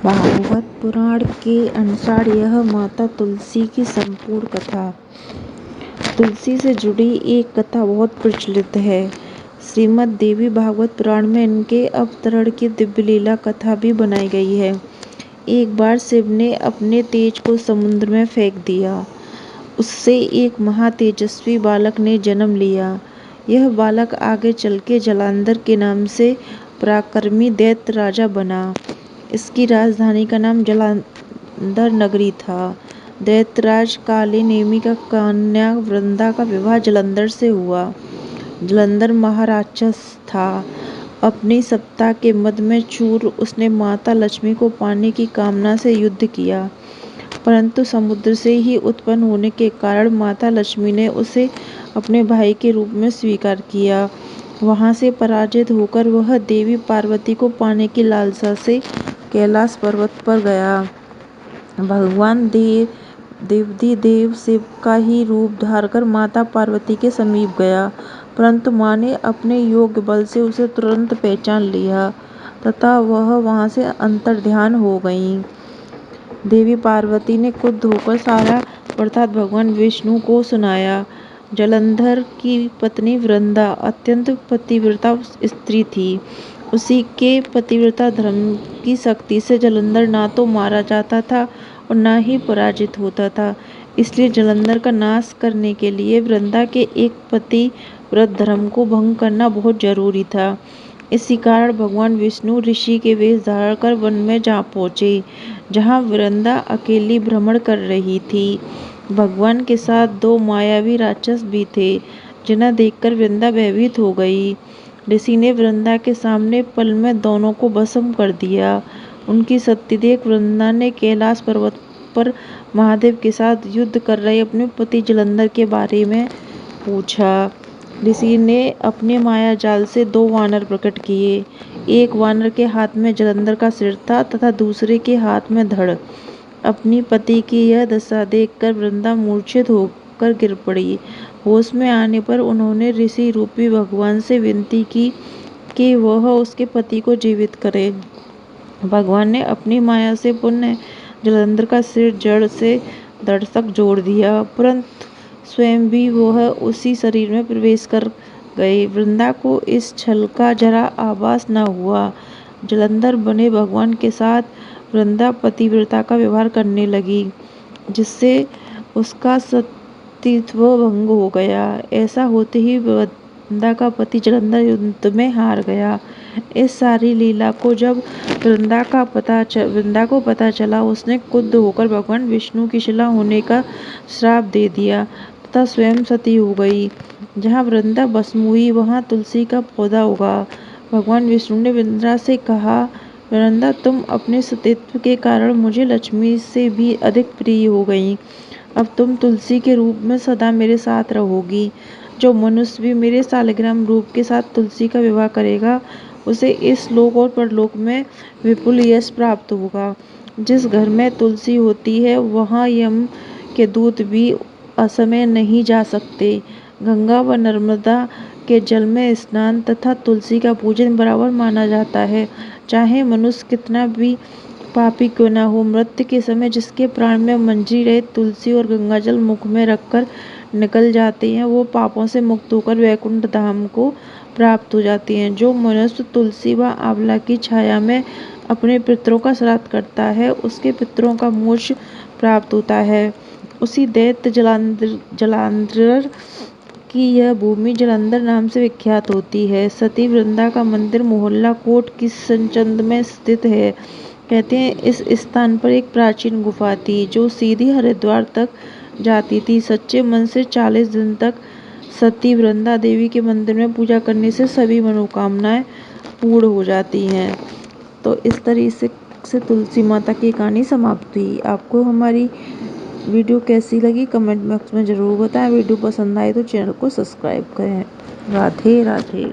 भागवत पुराण के अनुसार यह माता तुलसी की संपूर्ण कथा। तुलसी से जुड़ी एक कथा बहुत प्रचलित है। श्रीमद् देवी भागवत पुराण में इनके अवतरण की दिव्य लीला कथा भी बनाई गई है। एक बार शिव ने अपने तेज को समुद्र में फेंक दिया। उससे एक महातेजस्वी बालक ने जन्म लिया। यह बालक आगे चल के जलांधर के नाम से पराक्रमी दैत्य राजा बना। इसकी राजधानी का नाम जलांधर नगरी था। दैत्यराज काली नेमी का कन्या वृंदा का विवाह जलंधर से हुआ। जलंधर महाराक्षस था। अपनी सत्ता के मद में चूर उसने माता लक्ष्मी को पाने की कामना से युद्ध किया, परंतु समुद्र से ही उत्पन्न होने के कारण माता लक्ष्मी ने उसे अपने भाई के रूप में स्वीकार किया। वहां से पराजित होकर वह देवी पार्वती को पाने की लालसा से कैलाश पर्वत पर गया। भगवान देवाधिदेव शिव का ही रूप धारकर माता पार्वती के समीप गया, परंतु मां ने अपने योग्य बल से उसे तुरंत पहचान लिया तथा वह वहां से अंतर्ध्यान हो गईं। देवी पार्वती ने क्रुद्ध होकर सारा वृत्तांत भगवान विष्णु को सुनाया। जलंधर की पत्नी वृंदा अत्यंत पतिव्रता स्त्री थी। उसी के पतिव्रता धर्म की शक्ति से जलंधर ना तो मारा जाता था और ना ही पराजित होता था। इसलिए जलंधर का नाश करने के लिए वृंदा के एक पतिव्रत धर्म को भंग करना बहुत जरूरी था। इसी कारण भगवान विष्णु ऋषि के वेश धारण कर वन में जा पहुंचे, जहां वृंदा अकेली भ्रमण कर रही थी। भगवान के साथ दो मायावी राक्षस भी थे, जिन्हें देखकर वृंदा भयभीत हो गई। ऋषि ने वृंदा के सामने पल में दोनों को भस्म कर दिया। उनकी शक्ति देख वृंदा ने कैलाश पर्वत पर महादेव के साथ युद्ध कर रहे अपने पति जलंधर के बारे में पूछा। ऋषि ने अपने माया जाल से दो वानर प्रकट किए। एक वानर के हाथ में जलंधर का सिर था तथा दूसरे के हाथ में धड़। अपनी पति की यह दशा देखकर वृंदा मूर्छित होकर गिर पड़ी। होश में आने पर उन्होंने ऋषि रूपी भगवान से विनती की कि वह उसके पति को जीवित करे। भगवान ने अपनी माया से पुनः जलंधर का सिर जड़ से धड़ तक जोड़ दिया, परंतु स्वयं भी वह उसी शरीर में प्रवेश कर गए। वृंदा को इस छल का जरा आभास न हुआ। जलंधर बने भगवान के साथ वृंदा पतिव्रता का व्यवहार करने लगी, जिससे उसका सतीत्व भंग हो गया। ऐसा होते ही वृंदा का पति जलंधर युद्ध में हार गया। इस सारी लीला को जब वृंदा को पता चला, उसने क्रुद्ध होकर भगवान विष्णु की शिला होने का श्राप दे दिया तथा स्वयं सती हो गई। जहाँ वृंदा भस्म हुई वहाँ तुलसी का पौधा उगा। भगवान विष्णु ने वृंदा से कहा, वृंदा तुम अपने सतीत्व के कारण मुझे लक्ष्मी से भी अधिक प्रिय हो गई। अब तुम तुलसी के रूप में सदा मेरे साथ रहोगी। जो मनुष्य भी मेरे शालिग्राम रूप के साथ तुलसी का विवाह करेगा, उसे इस लोक और परलोक में विपुल यश प्राप्त होगा। जिस घर में तुलसी होती है वहाँ यम के दूत भी असमय नहीं जा सकते। गंगा व नर्मदा के जल में स्नान तथा तुलसी का पूजन बराबर माना जाता है। चाहे मनुष्य कितना भी पापी क्यों न हो, मृत्यु के समय जिसके प्राण में मंजरी रहे तुलसी और गंगा जल मुख में रखकर निकल जाते हैं, वो पापों से मुक्त होकर वैकुंठ धाम को प्राप्त हो जाती हैं। जो मनुष्य तुलसी व आंवला की छाया में अपने पितरों का श्राद्ध करता है, उसके पितरों का मोक्ष प्राप्त होता है। उसी दैत्य जलांधर की यह भूमि जलंधर नाम से विख्यात होती है। सती वृंदा का मंदिर मोहल्ला कोट किशनचंद में स्थित है। कहते हैं इस स्थान पर एक प्राचीन गुफा थी जो सीधी हरिद्वार तक जाती थी। सच्चे मन से 40 दिन तक सती वृंदा देवी के मंदिर में पूजा करने से सभी मनोकामनाएं पूर्ण हो जाती हैं। तो इस तरीके से तुलसी माता की कहानी समाप्त हुई। आपको हमारी वीडियो कैसी लगी कमेंट बॉक्स में ज़रूर बताएं। वीडियो पसंद आए तो चैनल को सब्सक्राइब करें। राधे राधे।